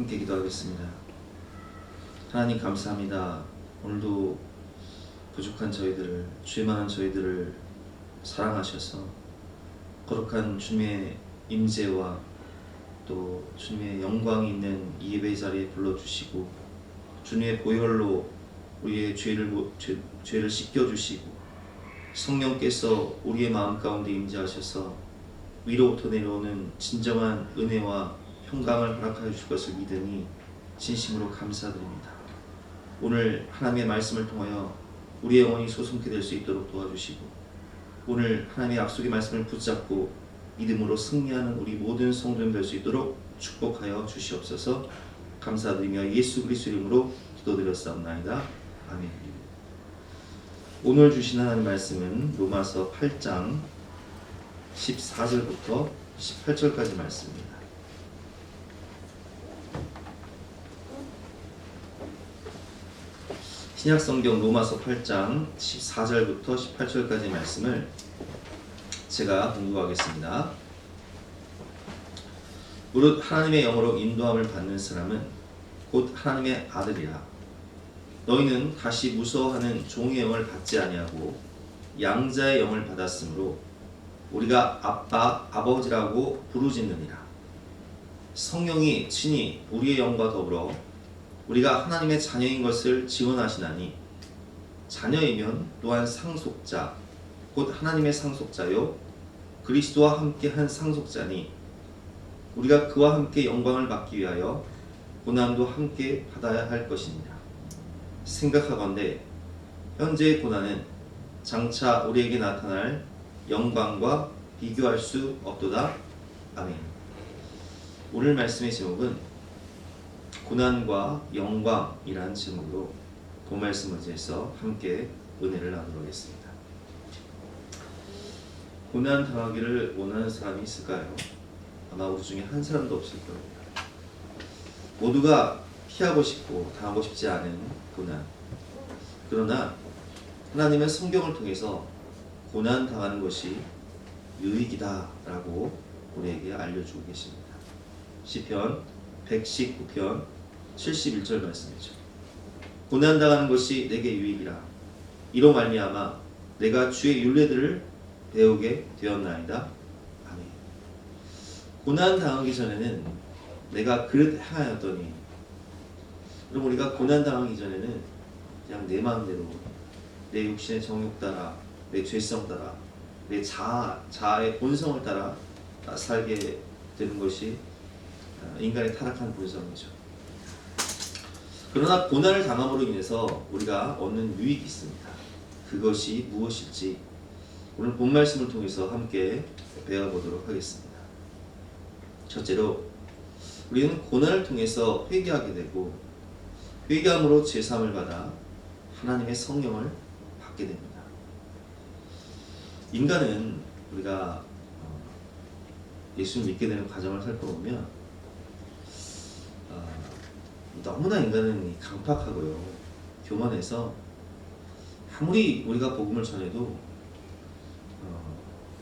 함께 기도하겠습니다. 하나님 감사합니다. 오늘도 부족한 저희들을, 죄 많은 저희들을 사랑하셔서 거룩한 주님의 임재와 또 주님의 영광이 있는 이 예배 자리에 불러주시고 주님의 보혈로 우리의 죄를 씻겨주시고 성령께서 우리의 마음 가운데 임재하셔서 위로부터 내려오는 진정한 은혜와 평강을 허락하여 주실 것을 믿으니 진심으로 감사드립니다. 오늘 하나님의 말씀을 통하여 우리의 영혼이 소송케 될 수 있도록 도와주시고 오늘 하나님의 약속의 말씀을 붙잡고 믿음으로 승리하는 우리 모든 성도님 될 수 있도록 축복하여 주시옵소서. 감사드리며 예수 그리스도 이름으로 기도드렸사옵나이다. 아멘. 오늘 주신 하나님 말씀은 로마서 8장 14절부터 18절까지 말씀입니다. 신약성경 로마서 8장 14절부터 18절까지 말씀을 제가 공부하겠습니다. 무릇 하나님의 영으로 인도함을 받는 사람은 곧 하나님의 아들이라. 너희는 다시 무서워하는 종의 영을 받지 아니하고 양자의 영을 받았으므로 우리가 아빠, 아버지라고 부르짖느니라. 성령이 친히 우리의 영과 더불어 우리가 하나님의 자녀인 것을 증언하시나니 자녀이면 또한 상속자 곧 하나님의 상속자요 그리스도와 함께한 상속자니 우리가 그와 함께 영광을 받기 위하여 고난도 함께 받아야 할 것이니라. 생각하건대 현재의 고난은 장차 우리에게 나타날 영광과 비교할 수 없도다. 아멘. 오늘 말씀의 제목은 고난과 영광이라는 제목으로 본 말씀을 의지해서 함께 은혜를 나누도록 하겠습니다. 고난 당하기를 원하는 사람이 있을까요? 아마 우리 중에 한 사람도 없을 겁니다. 모두가 피하고 싶고 당하고 싶지 않은 고난. 그러나 하나님은 성경을 통해서 고난 당하는 것이 유익이다라고 우리에게 알려주고 계십니다. 시편 119편 71절 말씀이죠. 고난 당하는 것이 내게 유익이라. 이로 말미암아 내가 주의 율례들을 배우게 되었나이다. 아멘. 고난 당하기 전에는 내가 그릇 행하였더니, 그럼 우리가 고난 당하기 전에는 그냥 내 마음대로 내 육신의 정욕 따라 내 죄성 따라 내 자아의 본성을 따라 살게 되는 것이 인간의 타락한 본성이죠. 그러나 고난을 당함으로 인해서 우리가 얻는 유익이 있습니다. 그것이 무엇일지 오늘 본 말씀을 통해서 함께 배워보도록 하겠습니다. 첫째로 우리는 고난을 통해서 회개하게 되고 회개함으로 제사함을 받아 하나님의 성령을 받게 됩니다. 인간은 우리가 예수를 믿게 되는 과정을 살펴보면 너무나 인간은 강팍하고요, 교만해서 아무리 우리가 복음을 전해도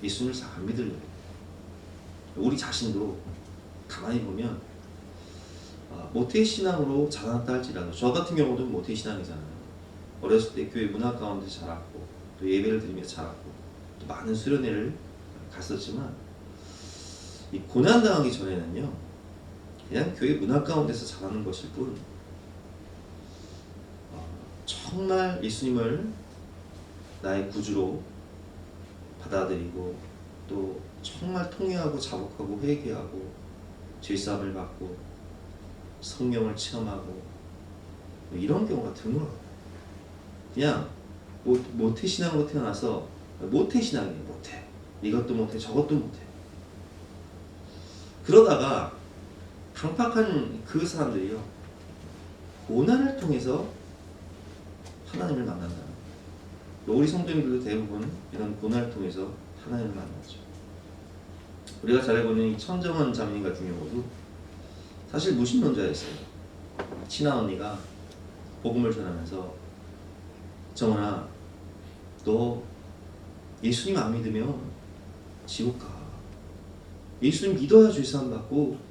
예수님을 잘 안 믿으려고. 우리 자신도 가만히 보면 모태신앙으로 자라났다 할지라도, 저 같은 경우도 모태신앙이잖아요. 어렸을 때 교회 문화 가운데 자랐고 또 예배를 드리며 자랐고 또 많은 수련회를 갔었지만 이 고난당하기 전에는요 그냥 교회 문화 가운데서 자라는 것일 뿐 정말 예수님을 나의 구주로 받아들이고 또 정말 통회하고 자복하고 회개하고 죄사함을 받고 성령을 체험하고 이런 경우가 드물어요. 그냥 모태신앙으로 태어나서 모태신앙이에요. 모태. 이것도 못해 저것도 못해. 그러다가 강팍한 그 사람들이요 고난을 통해서 하나님을 만난다. 우리 성도님들도 대부분 이런 고난을 통해서 하나님을 만났죠. 우리가 잘 알고 있는 이 천정원 장님 같은 경우도 사실 무신론자였어요. 친한 언니가 복음을 전하면서 정원아, 너 예수님 안 믿으면 지옥 가. 예수님 믿어야 죄사함 받고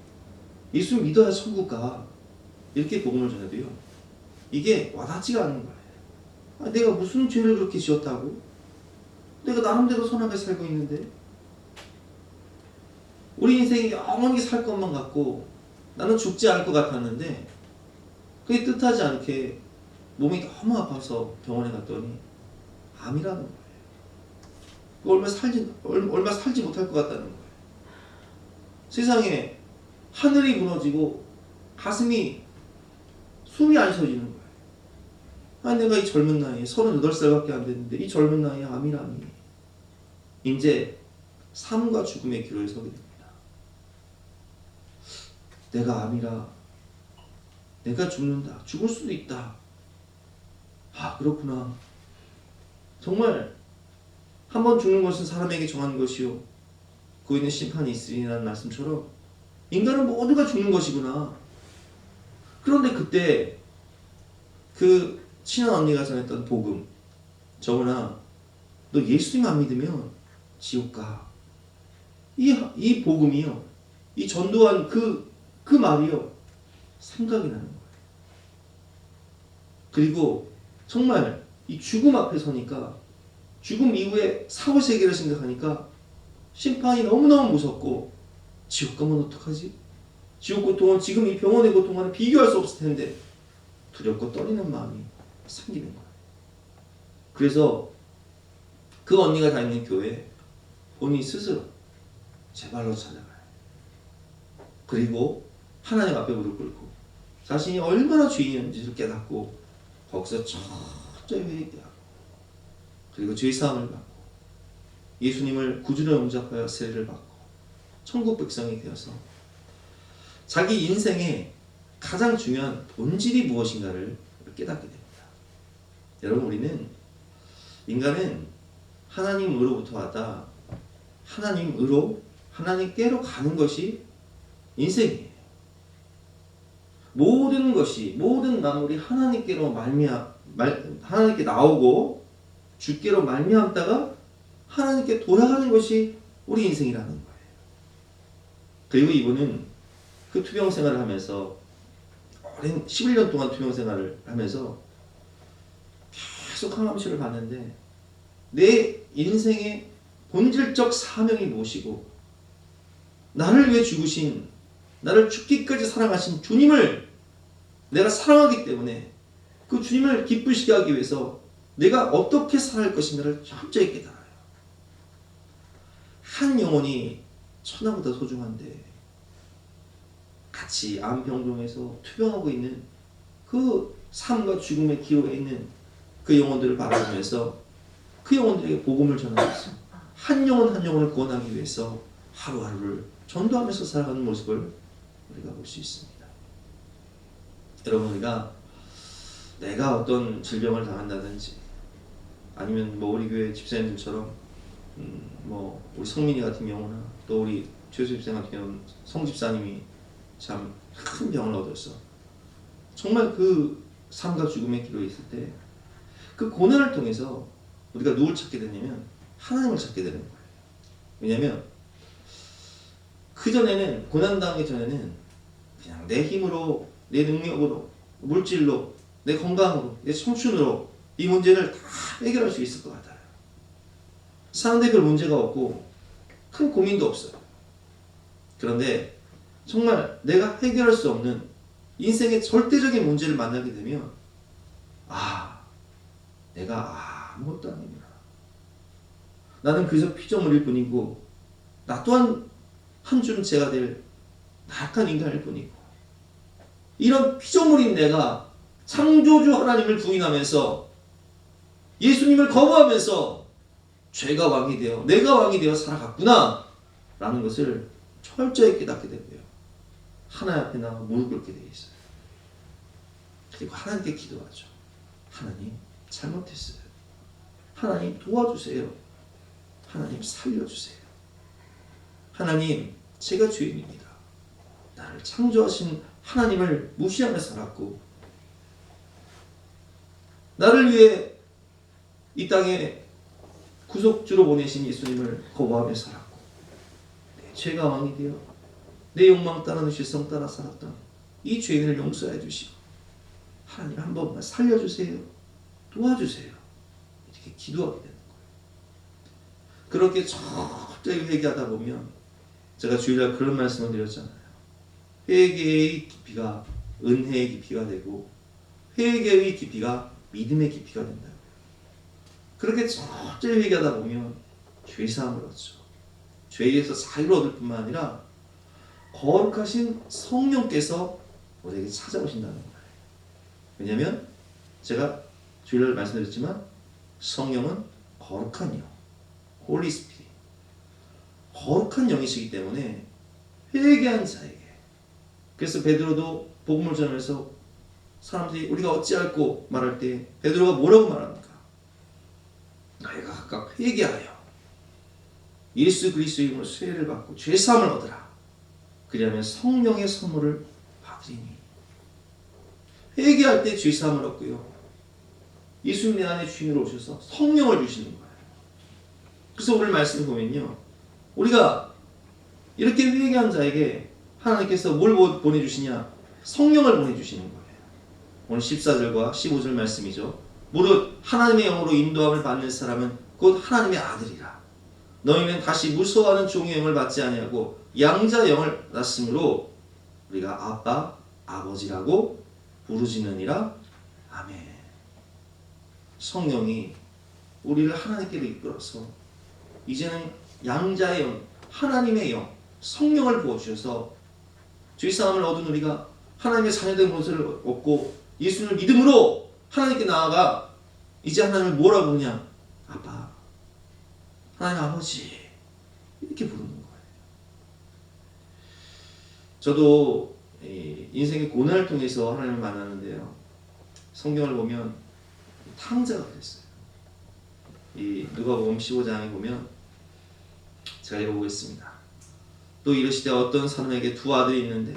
예수님 믿어야 천국 가. 이렇게 복음을 전해도요, 이게 와닿지가 않는 거예요. 아, 내가 무슨 죄를 그렇게 지었다고? 내가 나름대로 선하게 살고 있는데, 우리 인생이 영원히 살 것만 같고 나는 죽지 않을 것 같았는데, 그게 뜻하지 않게 몸이 너무 아파서 병원에 갔더니 암이라는 거예요. 얼마 살지 못할 것 같다는 거예요. 세상에 하늘이 무너지고 가슴이 숨이 안 쉬어지는 거예요. 아니, 내가 이 젊은 나이에 38살밖에 안 됐는데 이 젊은 나이에 암이라니. 이제 삶과 죽음의 기로에 서게 됩니다. 내가 암이라, 내가 죽는다, 죽을 수도 있다. 아, 그렇구나. 정말 한 번 죽는 것은 사람에게 정한 것이요 그 후에는 심판이 있으리라는 말씀처럼 인간은 모두가 죽는 것이구나. 그런데 그때 그 친한 언니가 전했던 복음, 정은아, 너 예수님 안 믿으면 지옥 가. 이 복음이요, 이 전도한 그 말이요, 생각이 나는 거예요. 그리고 정말 이 죽음 앞에 서니까, 죽음 이후에 사후세계를 생각하니까 심판이 너무너무 무섭고, 지옥 가면 어떡하지? 지옥 고통은 지금 이 병원의 고통과는 비교할 수 없을 텐데 두렵고 떨리는 마음이 생기는 거예요. 그래서 그 언니가 다니는 교회에 본인 스스로 제 발로 찾아가요. 그리고 하나님 앞에 무릎 꿇고 자신이 얼마나 죄인인지를 깨닫고 거기서 철저히 회개하고, 그리고 죄사함을 받고 예수님을 구주로 영접하여 세례를 받고 천국 백성이 되어서 자기 인생의 가장 중요한 본질이 무엇인가를 깨닫게 됩니다. 여러분, 우리는, 인간은 하나님으로부터 하다 하나님으로, 하나님께로 가는 것이 인생이에요. 모든 것이, 모든 만물이 하나님께로 하나님께 나오고 주께로 말미암다가 하나님께 돌아가는 것이 우리 인생이라는 거예요. 그리고 이분은 그 투병 생활을 하면서, 오랜 11년 동안 투병 생활을 하면서 계속 항암치료를 받는데 내 인생의 본질적 사명이 무엇이고, 나를 위해 죽으신, 나를 죽기까지 사랑하신 주님을 내가 사랑하기 때문에 그 주님을 기쁘시게 하기 위해서 내가 어떻게 살아갈 것인가를 철저히 깨달아요. 한 영혼이 천하보다 소중한데 같이 암병동에서 투병하고 있는 그 삶과 죽음의 기로에 있는 그 영혼들을 바라보면서 그 영혼들에게 복음을 전하면서 한 영혼 한 영혼을 구원하기 위해서 하루하루를 전도하면서 살아가는 모습을 우리가 볼 수 있습니다. 여러분, 우리가 내가 어떤 질병을 당한다든지, 아니면 뭐 우리 교회 집사님들처럼 뭐 우리 성민이 같은 경우나 또 우리 최수 집사 같은 경우는 성 집사님이 참 큰 병을 얻었어. 정말 그 삶과 죽음의 기로에 있을 때 그 고난을 통해서 우리가 누굴 찾게 되냐면 하나님을 찾게 되는 거예요. 왜냐하면 그전에는, 고난당하기 전에는 그냥 내 힘으로, 내 능력으로, 물질로, 내 건강으로, 내 청춘으로 이 문제를 다 해결할 수 있을 것 같아요. 사는데 별 문제가 없고 큰 고민도 없어요. 그런데 정말 내가 해결할 수 없는 인생의 절대적인 문제를 만나게 되면, 내가 아무것도 아니구나. 나는 그저 피조물일 뿐이고, 나 또한 한 줌 재가 될 나약한 인간일 뿐이고, 이런 피조물인 내가 창조주 하나님을 부인하면서 예수님을 거부하면서 죄가 왕이 되어, 내가 왕이 되어 살아갔구나 라는 것을 철저히 깨닫게 되고요, 하나님 앞에 나와 무릎 꿇게 되어 있어요. 그리고 하나님께 기도하죠. 하나님, 잘못했어요. 하나님, 도와주세요. 하나님, 살려주세요. 하나님, 제가 죄인입니다. 나를 창조하신 하나님을 무시하며 살았고, 나를 위해 이 땅에 구속주로 보내신 예수님을 거부하며 살았고, 내 죄가 왕이 되어 내 욕망 따라 내 실성 따라 살았던 이 죄인을 용서해 주시고 하나님 한 번만 살려주세요. 도와주세요. 이렇게 기도하게 되는 거예요. 그렇게 철저히 회개하다 보면 제가 주일날 그런 말씀을 드렸잖아요. 회개의 깊이가 은혜의 깊이가 되고 회개의 깊이가 믿음의 깊이가 된다. 그렇게 철저히 회개하다 보면 죄사함을 얻죠. 죄에서 자유를 얻을 뿐만 아니라 거룩하신 성령께서 우리에게 찾아오신다는 거예요. 왜냐하면 제가 주일날 말씀드렸지만 성령은 거룩한 영, 홀리 스피릿, 거룩한 영이시기 때문에 회개한 자에게, 그래서 베드로도 복음을 전하면서 사람들이 우리가 어찌할꼬 말할 때 베드로가 뭐라고 말합니까? 너희가 각각 회개하여 예수 그리스도의 이름으로 세례를 받고 죄사함을 얻으라. 그리하면 성령의 선물을 받으리니. 회개할 때 죄사함을 얻고요, 예수님 내 안에 주인으로 오셔서 성령을 주시는 거예요. 그래서 오늘 말씀 보면요, 우리가 이렇게 회개한 자에게 하나님께서 뭘 보내주시냐? 성령을 보내주시는 거예요. 오늘 14절과 15절 말씀이죠. 무릇 하나님의 영으로 인도함을 받는 사람은 곧 하나님의 아들이라. 너희는 다시 무서워하는 종의 영을 받지 아니하고 양자 영을 낳았으므로 우리가 아빠, 아버지라고 부르짖느니라. 아멘. 성령이 우리를 하나님께로 이끌어서 이제는 양자의 영, 하나님의 영, 성령을 부어주셔서 죄사함을 얻은 우리가 하나님의 자녀된 것을 얻고 예수님을 믿음으로 하나님께 나아가 이제 하나님을 뭐라고 부르냐? 아빠, 하나님 아버지, 이렇게 부르는 거예요. 저도 인생의 고난을 통해서 하나님을 만나는데요, 성경을 보면 탕자가 그랬어요. 이 누가복음 15장에 보면 제가 읽어보겠습니다. 또 이르시되 어떤 사람에게 두 아들이 있는데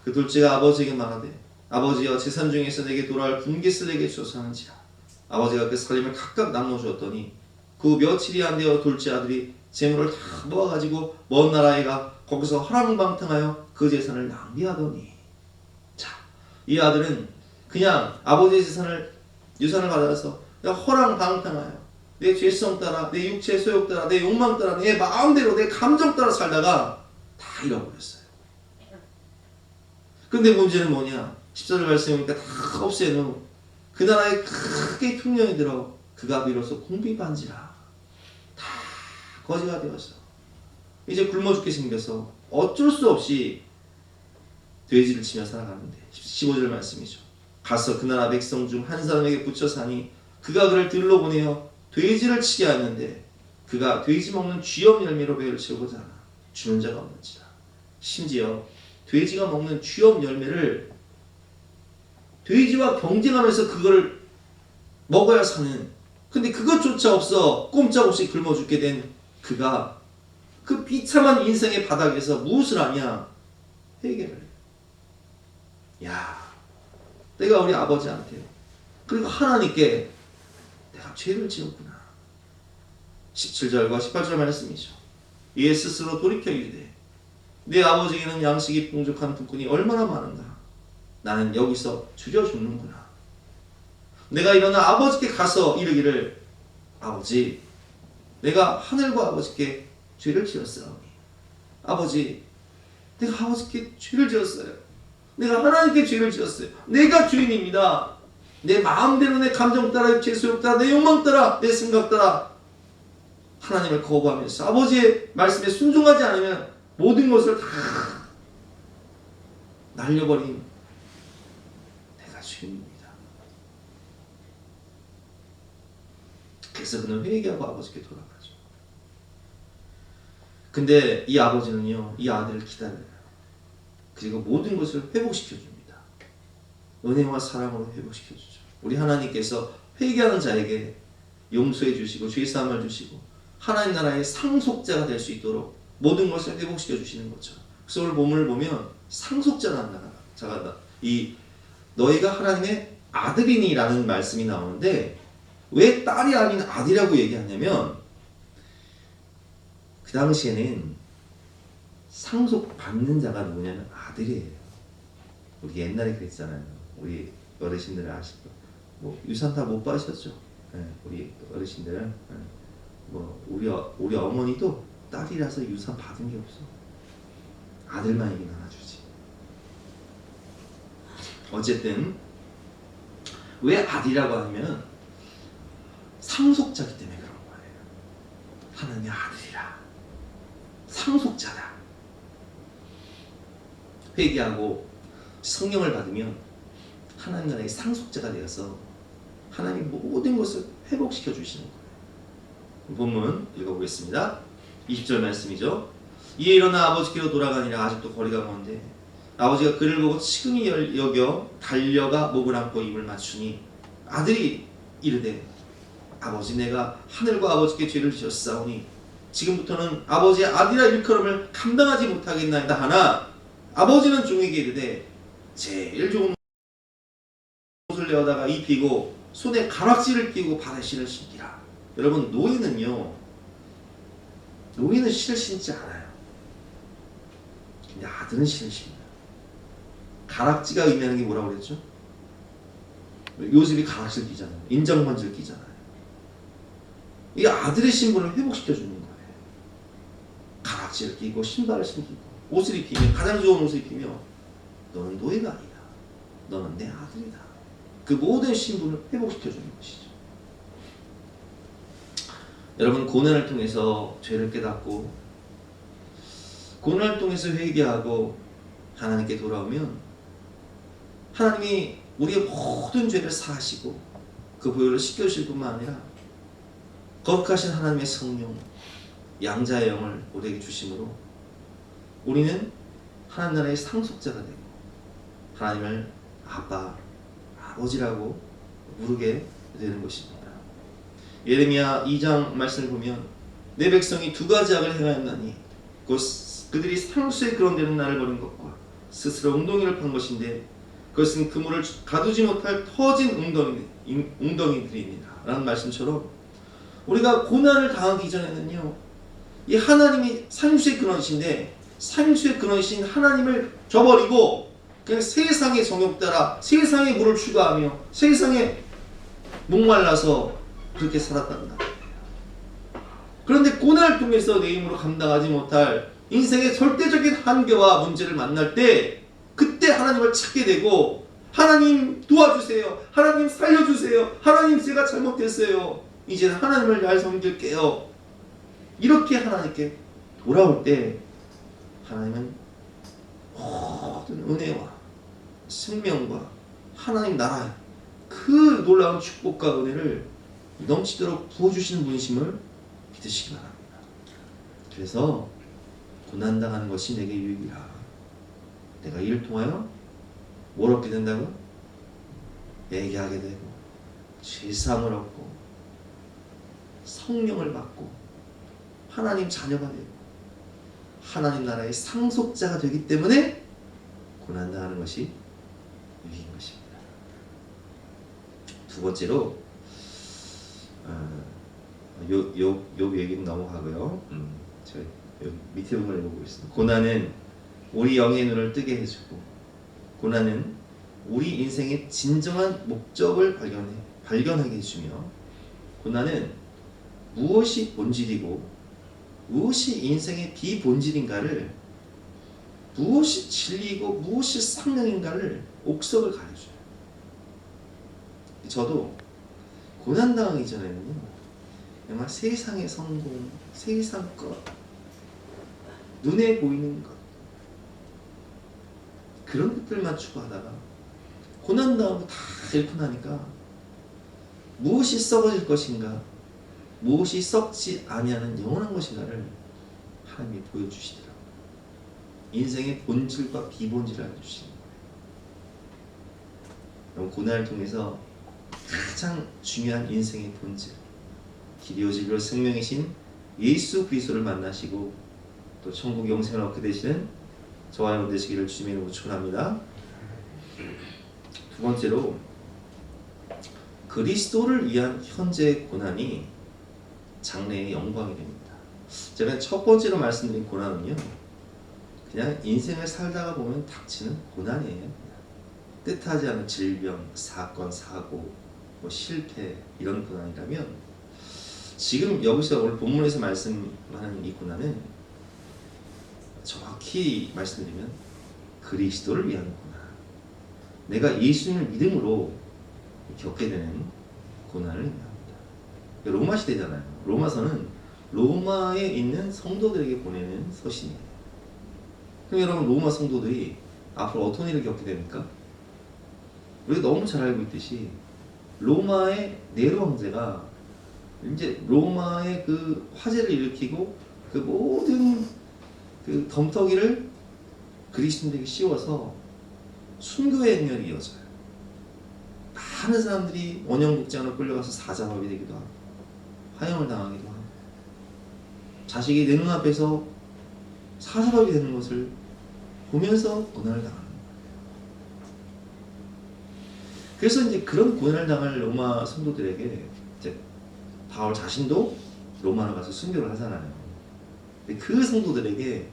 그 둘째가 아버지에게 말하되 아버지여 재산 중에서 내게 돌아올 분깃을 내게 주소서 하는지라. 아버지가 그 살림을 각각 나눠 주었더니 그 며칠이 안 되어 둘째 아들이 재물을 다 모아가지고 먼 나라에 가 거기서 허랑방탕하여 그 재산을 낭비하더니. 자, 이 아들은 그냥 아버지의 유산을 받아서 허랑방탕하여 내 죄성 따라, 내 육체의 소욕 따라, 내 욕망 따라, 내 마음대로, 내 감정 따라 살다가 다 잃어버렸어요. 근데 문제는 뭐냐? 14절 말씀에 보니까 다 없애는 후 그 나라에 크게 흉년이 들어 그가 비로소 궁핍한지라. 다 거지가 되어서 이제 굶어 죽게 생겨서 어쩔 수 없이 돼지를 치며 살아가는데 15절 말씀이죠. 가서 그 나라 백성 중 한 사람에게 붙여 사니 그가 그를 들로 보내어 돼지를 치게 하였는데 그가 돼지 먹는 쥐염 열매로 배를 채우고자 하나 주는 자가 없는지라. 심지어 돼지가 먹는 쥐염 열매를 돼지와 경쟁하면서 그거를 먹어야 사는, 근데 그것조차 없어 꼼짝없이 굶어 죽게 된 그가 그 비참한 인생의 바닥에서 무엇을 하냐? 회개를 해요. 야, 내가 우리 아버지한테 그리고 하나님께 내가 죄를 지었구나. 17절과 18절 말씀이죠. 이에 스스로 돌이켜 이르되 내 아버지에게는 양식이 풍족한 품꾼이 얼마나 많은가. 나는 여기서 줄여 죽는구나. 내가 일어나 아버지께 가서 이르기를 아버지, 내가 하늘과 아버지께 죄를 지었사오니 아버지, 내가 아버지께 죄를 지었어요. 내가 하나님께 죄를 지었어요. 내가 주인입니다. 내 마음대로 내 감정 따라, 제 소욕 따라, 내 욕망 따라, 내 생각 따라 하나님을 거부하면서 아버지의 말씀에 순종하지 않으면 모든 것을 다 날려버린 내가 주인입니다. 그래서 그는 회개하고 아버지께 돌아가죠. 근데 이 아버지는요, 이 아들을 기다려요. 그리고 모든 것을 회복시켜줍니다. 은혜와 사랑으로 회복시켜주죠. 우리 하나님께서 회개하는 자에게 용서해 주시고 죄사함을 주시고 하나님 나라의 상속자가 될 수 있도록 모든 것을 회복시켜 주시는 거죠. 그래서 오늘 본문을 보면 상속자라는 자가 이 너희가 하나님의 아들이니라는 말씀이 나오는데 왜 딸이 아닌 아들이라고 얘기하냐면 그 당시에는 상속받는 자가 누구냐면 아들이에요. 우리 옛날에 그랬잖아요. 우리 어르신들 아시죠? 뭐 유산 다 못 받으셨죠? 네, 우리 어르신들은 네. 뭐 우리 어머니도 딸이라서 유산 받은 게 없어. 아들만 이긴 하나 주지. 어쨌든 왜 아들이라고 하면 상속자기 때문에 그런 거예요. 하나님의 아들이라 상속자다. 회개하고 성령을 받으면 하나님 나라의 상속자가 되어서 하나님 모든 것을 회복시켜 주시는 거예요. 본문 읽어보겠습니다. 20절 말씀이죠. 이에 일어나 아버지께로 돌아가니라. 아직도 거리가 먼데 아버지가 그를 보고 치근히 여겨 달려가 목을 안고 입을 맞추니 아들이 이르되 아버지 내가 하늘과 아버지께 죄를 지었사오니 지금부터는 아버지의 아들이라 일컬음을 감당하지 못하겠나이다 하나 아버지는 종에게 이르되 제일 좋은 옷을 내어다가 입히고 손에 가락지를 끼고 발에 신을 신기라. 여러분 노예는 신을 신지 않아요. 근데 아들은 신을 신니다. 가락지가 의미하는 게 뭐라고 그랬죠? 요셉이 가락지를 끼잖아요. 인정반지를 끼잖아요. 이게 아들의 신분을 회복시켜 주는 거예요. 가락지를 끼고 신발을 신기고 옷을 입히며 가장 좋은 옷을 입히며 너는 노예가 아니다. 너는 내 아들이다. 그 모든 신분을 회복시켜 주는 것이죠. 여러분 고난을 통해서 죄를 깨닫고 고난을 통해서 회개하고 하나님께 돌아오면 하나님이 우리의 모든 죄를 사하시고 그 보혈을 씻겨주실 뿐만 아니라 거룩하신 하나님의 성령 양자의 영을 우리에게 주심으로 우리는 하나님 나라의 상속자가 되고 하나님을 아빠, 아버지라고 부르게 되는 것입니다. 예레미야 2장 말씀을 보면 내 백성이 두 가지 악을 행하였나니 곧 그들이 상수에 그런데는 나를 버린 것과 스스로 웅덩이를 판 것인데 그것은 그물을 가두지 못할 터진 웅덩이들이니라 라는 말씀처럼 우리가 고난을 당하기 전에는요 이 하나님이 상수의 근원이신데 상수의 근원이신 하나님을 저버리고 그냥 세상의 정욕 따라 세상의 물을 추구하며 세상에 목말라서 그렇게 살았단다. 그런데 고난을 통해서 내 힘으로 감당하지 못할 인생의 절대적인 한계와 문제를 만날 때 그때 하나님을 찾게 되고 하나님 도와주세요. 하나님 살려주세요. 하나님 제가 잘못했어요. 이제는 하나님을 잘 섬길게요. 이렇게 하나님께 돌아올 때 하나님은 모든 은혜와 생명과 하나님 나라의 그 놀라운 축복과 은혜를 넘치도록 부어주시는 분이심을 믿으시기 바랍니다. 그래서 고난당하는 것이 내게 유익이라. 내가 이를 통하여 뭘 얻게 된다고? 회개하게 되고 죄사함을 얻고 성령을 받고 하나님 자녀가 되고 하나님 나라의 상속자가 되기 때문에 고난당하는 것이 유익인 것입니다. 두 번째로 욥 얘기는 넘어가고요. 저희 여기 밑에 부분을 읽어보겠습니다. 고난은 우리 영의 눈을 뜨게 해주고 고난은 우리 인생의 진정한 목적을 발견하게 해주며 고난은 무엇이 본질이고 무엇이 인생의 비본질인가를 무엇이 진리이고 무엇이 상능인가를 옥석을 가려줘요. 저도 고난당하기 전에는요 정말 세상의 성공, 세상 것, 눈에 보이는 것 그런 것들만 추구하다가 고난당하고 다 잃고 나니까 무엇이 썩어질 것인가 무엇이 썩지 아니하는 영원한 것인가를 하나님이 보여주시더라고요. 인생의 본질과 비본질을 알려주시는 거예요. 고난을 통해서 가장 중요한 인생의 본질 길이요 진리요 생명이신 예수 그리스도를 만나시고 또 천국 영생을 얻게 되시는 저와 여러분 되시기를 주님의 이름으로 축원합니다. 두 번째로 그리스도를 위한 현재의 고난이 장래의 영광이 됩니다. 제가 첫 번째로 말씀드린 고난은요 그냥 인생을 살다가 보면 닥치는 고난이에요. 뜻하지 않은 질병, 사건, 사고, 뭐 실패 이런 고난이라면 지금 여기서 오늘 본문에서 말씀하는 이 고난은 정확히 말씀드리면 그리스도를 위한 고난, 내가 예수님을 믿음으로 겪게 되는 고난을 의미합니다. 로마 시대잖아요. 로마서는 로마에 있는 성도들에게 보내는 서신이에요. 그럼 여러분 로마 성도들이 앞으로 어떤 일을 겪게 됩니까? 우리가 너무 잘 알고 있듯이 로마의 네로 황제가 이제 로마의 그 화재를 일으키고 그 모든 그 덤터기를 그리스도인들에게 씌워서 순교의 행렬이 이어져요. 많은 사람들이 원형복장으로 끌려가서 사자밥이 되기도 하고 화형을 당하기도 하고 자식이 내 눈앞에서 사자밥이 되는 것을 보면서 고난을 당하는 거예요. 그래서 이제 그런 고난을 당할 로마 성도들에게 이제 바울 자신도 로마로 가서 순교를 하잖아요. 근데 그 성도들에게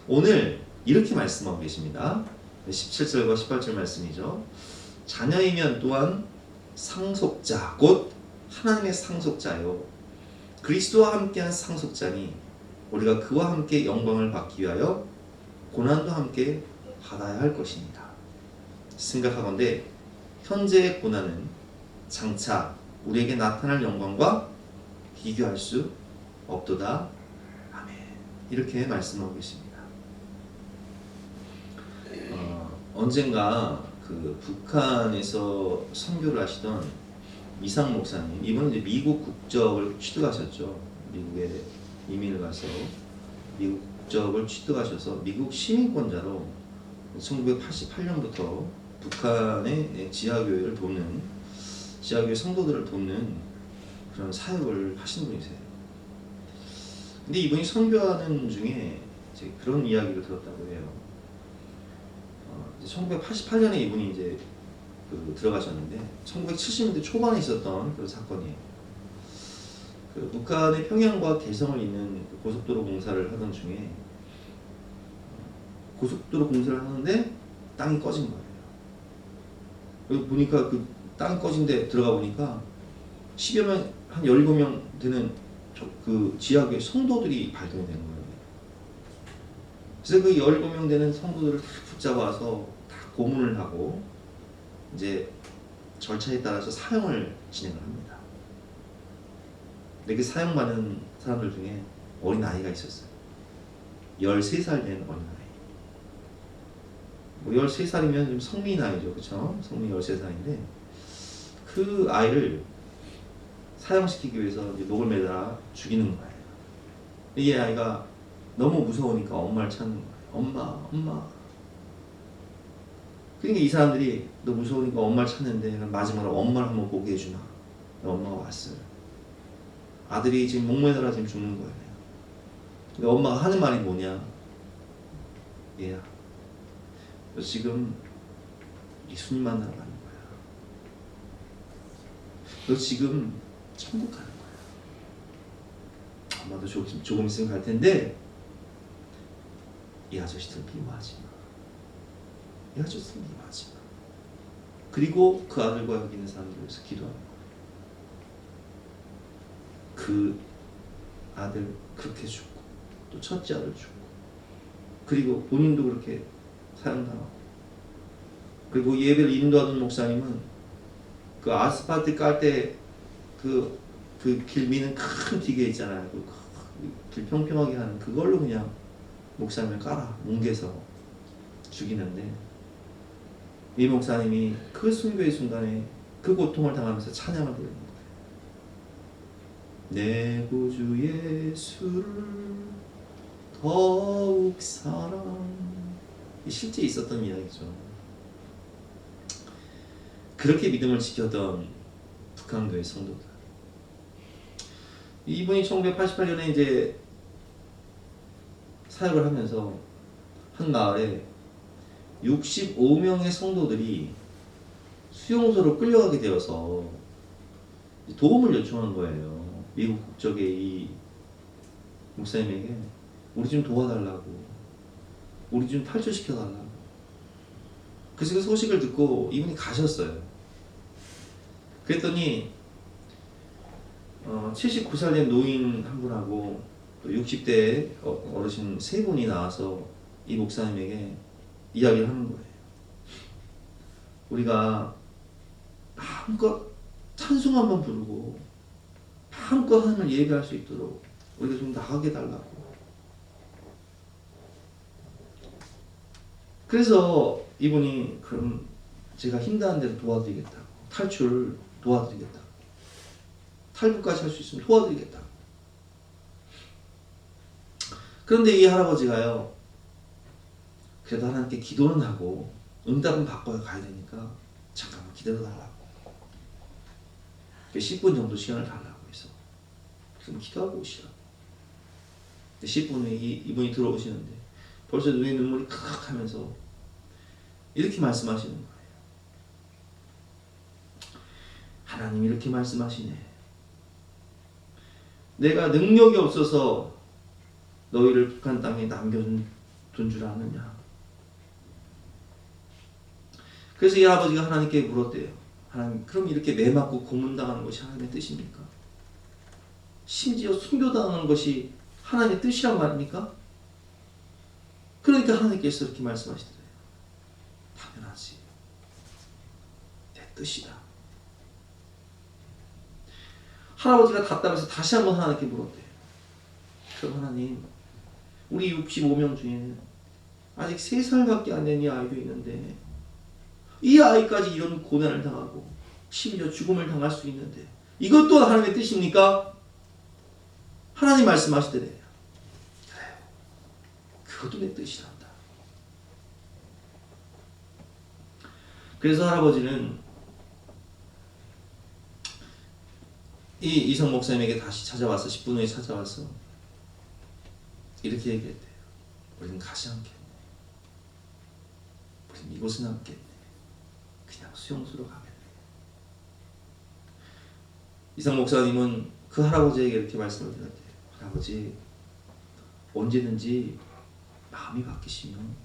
오늘 이렇게 말씀하고 계십니다. 17절과 18절 말씀이죠. 자녀이면 또한 상속자 곧 하나님의 상속자요 그리스도와 함께한 상속자니 우리가 그와 함께 영광을 받기 위하여 고난도 함께 받아야 할 것입니다. 생각하건대 현재의 고난은 장차 우리에게 나타날 영광과 비교할 수 없도다. 아멘. 이렇게 말씀하고 계십니다. 언젠가 그 북한에서 선교를 하시던 이상 목사님, 이분은 이제 미국 국적을 취득하셨죠. 미국에 이민을 가서 미국 국적을 취득하셔서 미국 시민권자로 1988년부터 북한의 지하교회를 돕는, 지하교회 성도들을 돕는 그런 사역을 하신 분이세요. 근데 이분이 선교하는 중에 이제 그런 이야기를 들었다고 해요. 1988년에 이분이 이제 들어가셨는데 1970년대 초반에 있었던 그런 사건이에요. 그 북한의 평양과 개성을 잇는 고속도로 공사를 하던 중에 고속도로 공사를 하는데 땅이 꺼진 거예요. 여기 보니까 그 땅이 꺼진 데 들어가 보니까 10여 명, 한 17명 되는 그 지하교회 성도들이 발견이 되는 거예요. 그래서 그 17명 되는 성도들을 다 붙잡아서 다 고문을 하고 이제 절차에 따라서 사형을 진행을 합니다. 근데 그 사형받는 사람들 중에 어린 아이가 있었어요. 13살 된 어린 아이. 뭐 13살이면 좀 성민 나이죠, 그렇죠? 성민 13살인데 그 아이를 사형시키기 위해서 이제 목을 매달아 죽이는 거예요. 이 아이가 너무 무서우니까 엄마를 찾는 거예요. 엄마, 엄마. 그러니까 이 사람들이 너 무서우니까 엄마를 찾는데 마지막으로 엄마를 한번 보게 해주나. 엄마가 왔어요. 아들이 지금 목 매달아 지금 죽는 거예요. 근데 엄마가 하는 말이 뭐냐? 얘야, 너 지금 예수님 만나러 가는 거야. 너 지금 천국 가는 거야. 엄마도 조금 있으면 갈 텐데 이 아저씨들 미워하지 마. 이 아저씨들 미워하지 마. 그리고 그 아들과 여기 있는 사람들을 위해서 기도하는 거야. 그 아들 그렇게 죽고 또 첫째 아들 죽고 그리고 본인도 그렇게 사형당하고 그리고 예배를 인도하던 목사님은 그 아스팔트 깔 때 그 길 미는 큰 기계 있잖아요. 그 길 평평하게 하는 그걸로 그냥 목사님을 깔아 뭉개서 죽이는데 이 목사님이 그 순교의 순간에 그 고통을 당하면서 찬양을 부르는 거예요. 내 구주 예수를 더욱 사랑. 실제 있었던 이야기죠. 그렇게 믿음을 지켰던 북한교회 성도들. 이분이 1988년에 이제 사역을 하면서 한 마을에 65명의 성도들이 수용소로 끌려가게 되어서 도움을 요청한 거예요. 미국 국적의 이 목사님에게 우리 좀 도와달라고, 우리 좀 탈출시켜달라고. 그래서 그 소식을 듣고 이분이 가셨어요. 그랬더니 79살 된 노인 한 분하고 또 60대 어르신 세 분이 나와서 이 목사님에게 이야기를 하는 거예요. 우리가 마음껏 찬송 한번 부르고 마음껏 하나님을 예배할 수 있도록 우리가 좀 나가게 달라고. 그래서 이분이 그럼 제가 힘닿은 대로 도와드리겠다고, 탈출 도와드리겠다고, 탈북까지 할 수 있으면 도와드리겠다고. 그런데 이 할아버지가요, 그래도 하나님께 기도는 하고 응답은 받고 가야 되니까 잠깐만 기다려달라고. 10분 정도 시간을 달라고 해서 그럼 기도하고 오시라고. 10분 후에 이분이 들어오시는데 벌써 눈에 눈물이 칵 하면서 이렇게 말씀하시는 거예요. 하나님이 이렇게 말씀하시네. 내가 능력이 없어서 너희를 북한 땅에 남겨둔 줄 아느냐. 그래서 이 아버지가 하나님께 물었대요. 하나님, 그럼 이렇게 매맞고 고문당하는 것이 하나님의 뜻입니까? 심지어 순교당하는 것이 하나님의 뜻이란 말입니까? 그러니까 하나님께서 이렇게 말씀하시더래요. 당연하지. 내 뜻이다. 할아버지가 답답해서 다시 한번 하나님께 물었대요. 그럼 하나님, 우리 65명 중에는 아직 3살밖에 안 된 이 아이도 있는데 이 아이까지 이런 고난을 당하고 심지어 죽음을 당할 수 있는데 이것도 하나님의 뜻입니까? 하나님 말씀하시더래요. 그래요. 그것도 내 뜻이란다. 그래서 할아버지는 이 이성 목사님에게 다시 찾아와서 10분 후에 찾아와서 이렇게 얘기했대요. 우리는 가지 않겠네. 우리는 이곳은 않겠네. 그냥 수용소로 가겠네. 이성 목사님은 그 할아버지에게 이렇게 말씀을 드렸대요. 할아버지, 언제든지 마음이 바뀌시면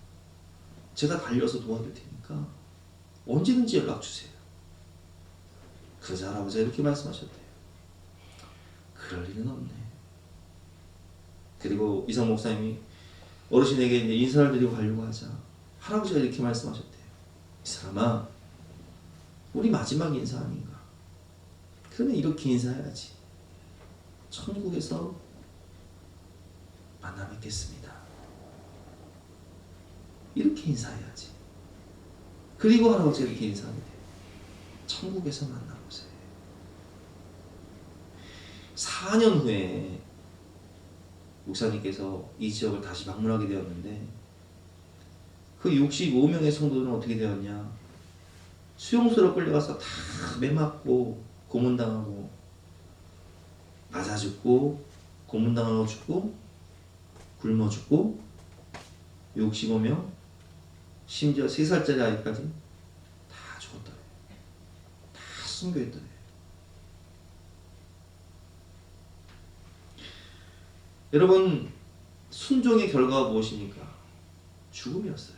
제가 달려서 도와줄 테니까 언제든지 연락 주세요. 그러자 할아버지가 이렇게 말씀하셨대요. 그럴 일은 없네. 그리고 이성 목사님이 어르신에게 이제 인사를 드리고 가려고 하자 할아버지가 이렇게 말씀하셨대요. 이 사람아, 우리 마지막 인사 아닌가? 그러면 이렇게 인사해야지. 천국에서 만나 뵙겠습니다. 이렇게 인사해야지. 그리고 할아버지가 이렇게 인사한대요. 천국에서 만나보세요. 4년 후에 목사님께서 이 지역을 다시 방문하게 되었는데 그 65명의 성도들은 어떻게 되었냐? 수용소로 끌려가서 다 매맞고 고문당하고 맞아 죽고 고문당하고 죽고 굶어 죽고 65명 심지어 3살짜리 아이까지 다 죽었더래. 다 순교했더래. 여러분, 순종의 결과가 무엇입니까? 죽음이었어요.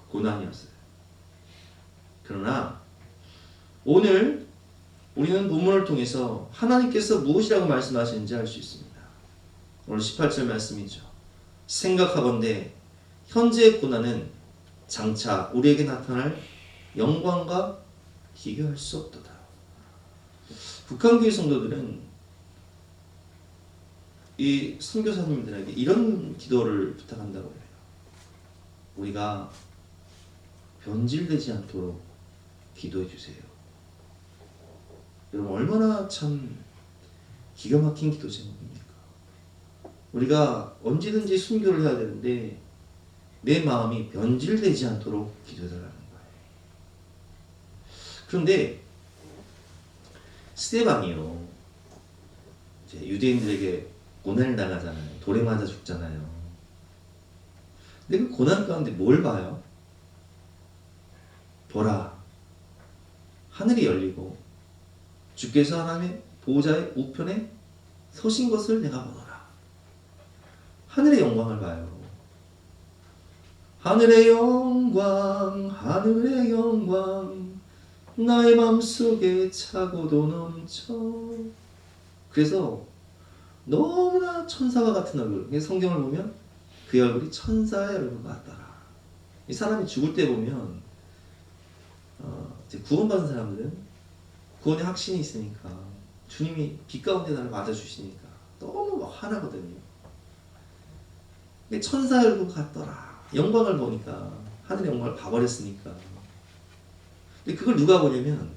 고난이었어요. 그러나 오늘 우리는 본문을 통해서 하나님께서 무엇이라고 말씀하시는지 알 수 있습니다. 오늘 18절 말씀이죠. 생각하건대 현재의 고난은 장차 우리에게 나타날 영광과 비교할 수 없도다. 북한교회 성도들은 이 선교사님들에게 이런 기도를 부탁한다고 해요. 우리가 변질되지 않도록 기도해 주세요. 여러분, 얼마나 참 기가 막힌 기도 제목입니까? 우리가 언제든지 순교를 해야 되는데 내 마음이 변질되지 않도록 기도해달라는 거예요. 그런데 스데반이요, 이제 유대인들에게 고난을 당하잖아요. 돌에 맞아 죽잖아요. 근데 그 고난 가운데 뭘 봐요? 보라, 하늘이 열리고 주께서 하나님의 보호자의 우편에 서신 것을 내가 보노라. 하늘의 영광을 봐요. 하늘의 영광 하늘의 영광 나의 맘속에 차고도 넘쳐. 그래서 너무나 천사와 같은 얼굴. 성경을 보면 그의 얼굴이 천사의 얼굴 같더라. 이 사람이 죽을 때 보면 이제 구원받은 사람들은 구원의 확신이 있으니까 주님이 빛 가운데 나를 맞아주시니까 너무 막 화나거든요. 천사의 얼굴 같더라. 영광을 보니까 하늘의 영광을 봐버렸으니까. 근데 그걸 누가 보냐면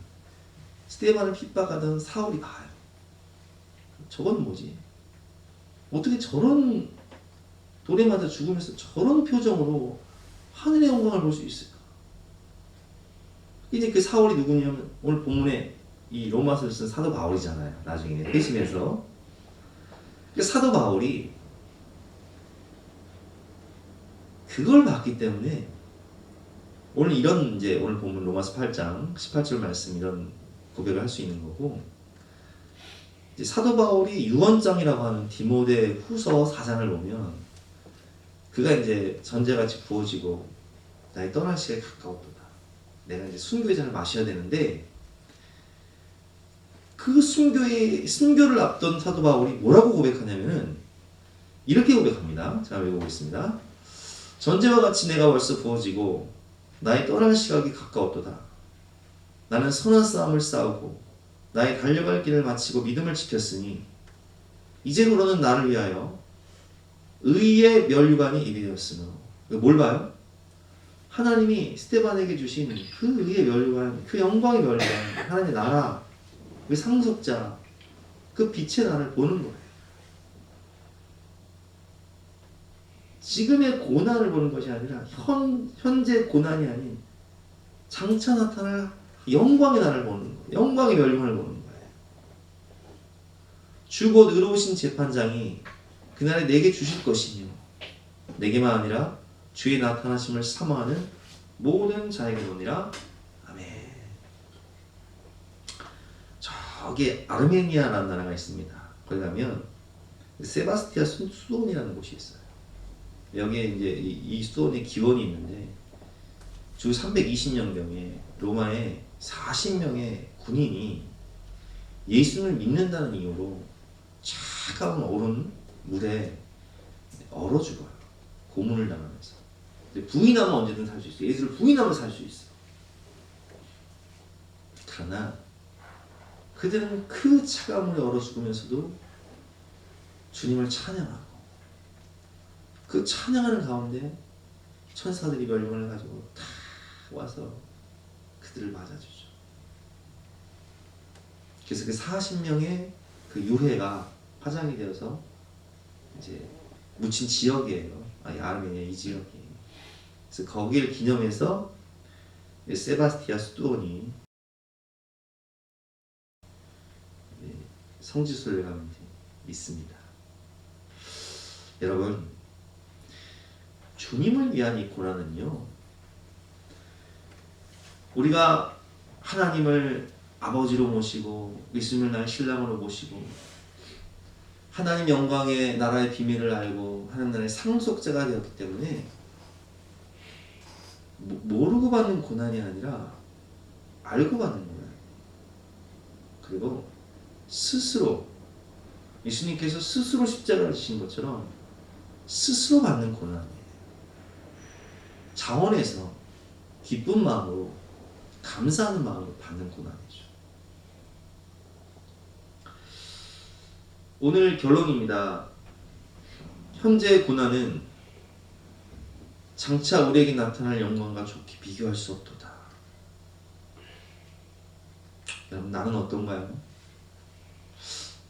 스데반을 핍박하던 사울이 봐요. 저건 뭐지? 어떻게 저런 돌에 맞아 죽으면서 저런 표정으로 하늘의 영광을 볼 수 있을까? 이제 그 사울이 누구냐면 오늘 본문에 이 로마서를 쓴 사도 바울이잖아요. 나중에 회심해서 사도 바울이 그걸 봤기 때문에 오늘 이런 이제 오늘 본문 로마서 8장 18절 말씀 이런 고백을 할 수 있는 거고, 이제 사도 바울이 유언장이라고 하는 디모데 후서 4장을 보면 그가 이제 전제같이 부어지고 나의 떠날 시간이 가까웠도다. 내가 이제 순교의 잔을 마셔야 되는데 그 순교를 앞둔 사도 바울이 뭐라고 고백하냐면은 이렇게 고백합니다. 제가 읽어보겠습니다. 전제와 같이 내가 벌써 부어지고 나의 떠날 시각이 가까웠도다. 나는 선한 싸움을 싸우고 나의 달려갈 길을 마치고 믿음을 지켰으니 이제부로는 나를 위하여 의의 멸류관이 예비되었으므로. 뭘 봐요? 하나님이 스데반에게 주신 그 의의 멸류관, 그 영광의 멸류관, 하나님의 나라, 그 상속자, 그 빛의 나를 보는 거예요. 지금의 고난을 보는 것이 아니라 현재 고난이 아닌 장차 나타날 영광의 나를 보는 거예요. 영광의 멸류관을 보는 거예요. 주 곧 의로우신 재판장이 그날에 내게 주실 것이며 내게만 아니라 주의 나타나심을 사모하는 모든 자에게 보니라. 아멘. 저기 아르메니아라는 나라가 있습니다. 거기 가면 세바스티아 수도원이라는 곳이 있어요. 여기에 이제 이 수도원에 기원이 있는데 주 320년경에 로마에 40명의 군인이 예수를 믿는다는 이유로 차가운 얼음 물에 얼어 죽어요. 고문을 당하면서. 부인하면 언제든 살 수 있어요. 예수를 부인하면 살 수 있어요. 그러나 그들은 그 차가운 물에 얼어 죽으면서도 주님을 찬양하고 그 찬양하는 가운데 천사들이 멸류관을 가지고 다 와서 그들을 맞아주죠. 그래서 그 40명의 그 유해가 파장이 되어서 이제 묻힌 지역이에요. 아르메니아 이 지역이. 그래서 거기를 기념해서 세바스티아 수도원이 성지순례 가면 있습니다. 여러분, 주님을 위한 이 고난은요, 우리가 하나님을 아버지로 모시고 예수님을 나의 신랑으로 모시고 하나님 영광의 나라의 비밀을 알고 하나님 나라의 상속자가 되었기 때문에 모르고 받는 고난이 아니라 알고 받는 고난. 그리고 스스로 예수님께서 스스로 십자가를 지신 것처럼 스스로 받는 고난이에요. 자원에서 기쁜 마음으로 감사하는 마음으로 받는 고난이죠. 오늘 결론입니다. 현재의 고난은 장차 우리에게 나타날 영광과 좋게 비교할 수 없도다. 여러분, 나는 어떤가요?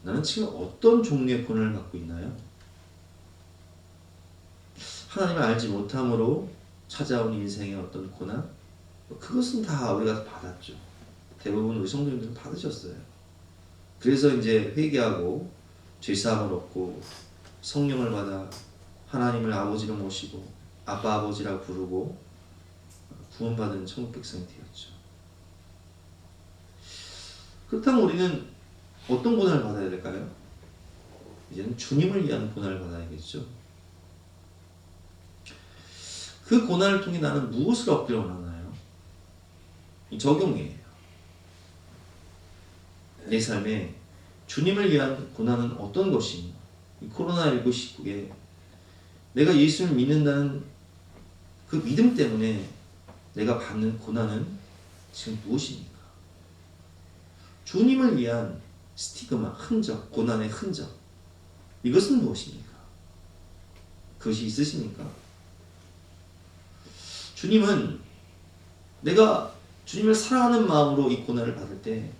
나는 지금 어떤 종류의 고난을 받고 있나요? 하나님을 알지 못함으로 찾아온 인생의 어떤 고난? 그것은 다 우리가 받았죠. 대부분 우리 성도님들은 받으셨어요. 그래서 이제 회개하고 죄사함을 얻고 성령을 받아 하나님을 아버지로 모시고 아빠 아버지라고 부르고 구원받은 천국 백성이 되었죠. 그렇다면 우리는 어떤 고난을 받아야 될까요? 이제는 주님을 위한 고난을 받아야겠죠. 그 고난을 통해 나는 무엇을 얻기를 원하나요? 이 적용이에요. 내 삶에 주님을 위한 고난은 어떤 것인가? 이 코로나19 시국에 내가 예수를 믿는다는 그 믿음 때문에 내가 받는 고난은 지금 무엇입니까? 주님을 위한 스티그마, 흔적, 고난의 흔적, 이것은 무엇입니까? 그것이 있으십니까? 주님은 내가 주님을 사랑하는 마음으로 이 고난을 받을 때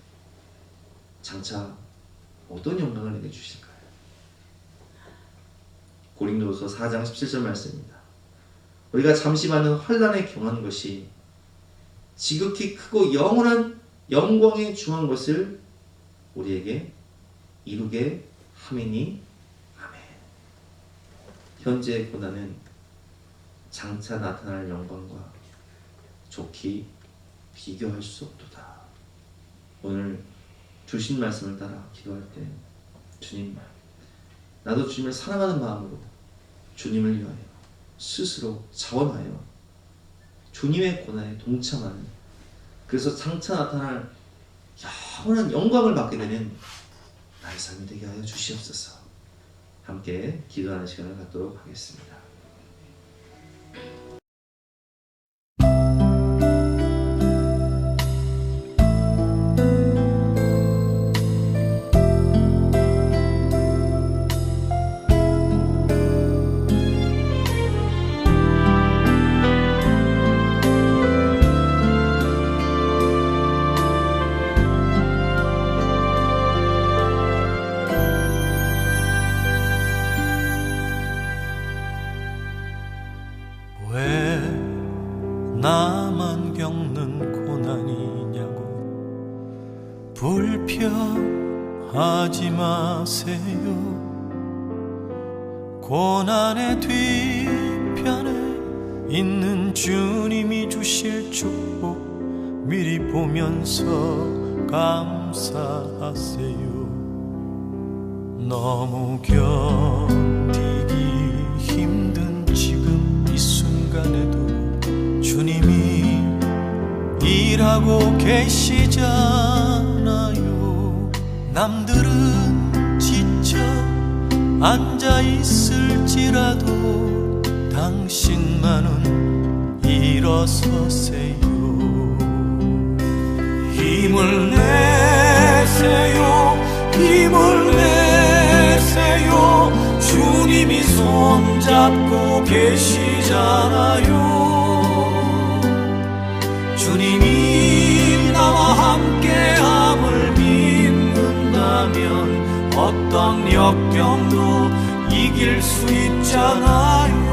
장차 어떤 영광을 내게 주실까요? 고린도후서 4장 17절 말씀입니다. 우리가 잠시 많은 환난에 경한 것이 지극히 크고 영원한 영광에 중한 것을 우리에게 이루게 함이니 아멘. 현재의 고난은 장차 나타날 영광과 좋게 비교할 수 없도다. 오늘 주신 말씀을 따라 기도할 때 주님, 나도 주님을 사랑하는 마음으로 주님을 위하여 스스로 자원하여 주님의 고난에 동참하는, 그래서 장차 나타날 영원한 영광을 받게 되는 나의 삶이 되게 하여 주시옵소서. 함께 기도하는 시간을 갖도록 하겠습니다. 왜 나만 겪는 고난이냐고 불평하지 마세요. 고난의 뒤편에 있는 주님이 주실 축복 미리 보면서 감사하세요. 너무 견디기 힘든 지금 이 순간에도 주님이 일하고 계시잖아요. 남들은 지쳐 앉아 있을지라도 당신만은 일어서세요. 힘을 내세요. 힘을 내세요. 주님이 손잡고 계시잖아요. 주님이 나와 함께함을 믿는다면 어떤 역경도 이길 수 있잖아요.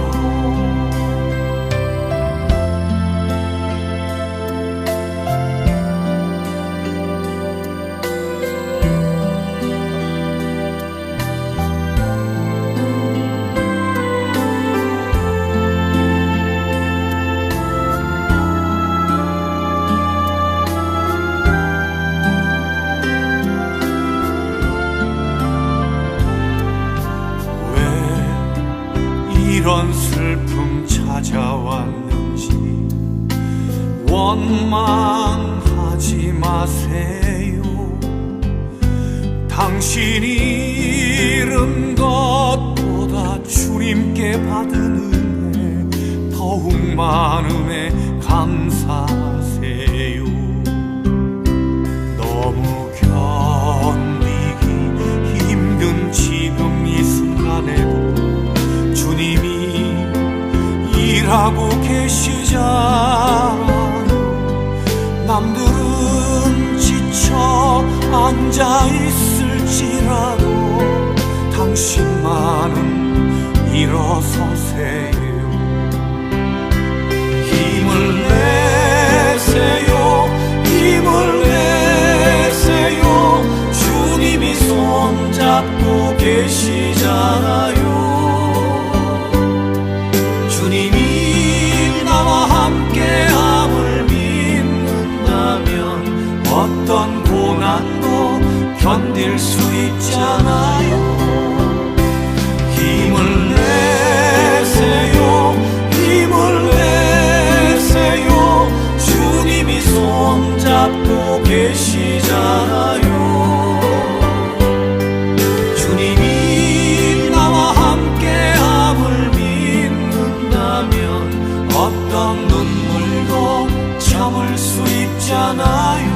이런 슬픔 찾아왔는지 원망하지 마세요. 당신이 잃은 것보다 주님께 받은 은혜 더욱 많음에 감사하세요. 너무 견디기 힘든 지금 이 순간에도 주님이 일하고 계시잖아요. 남들은 지쳐 앉아 있을지라도 당신만은 일어서세요. 힘을 내세요. 힘을 내세요. 주님이 손잡고 계시잖아요. 주님이 나와 함께함을 믿는다면 어떤 고난도 견딜 수 있잖아요. 힘을 내세요. 힘을 내세요. 붙잡고 계시잖아요. 주님이 나와 함께함을 믿는다면 어떤 눈물도 참을 수 있잖아요.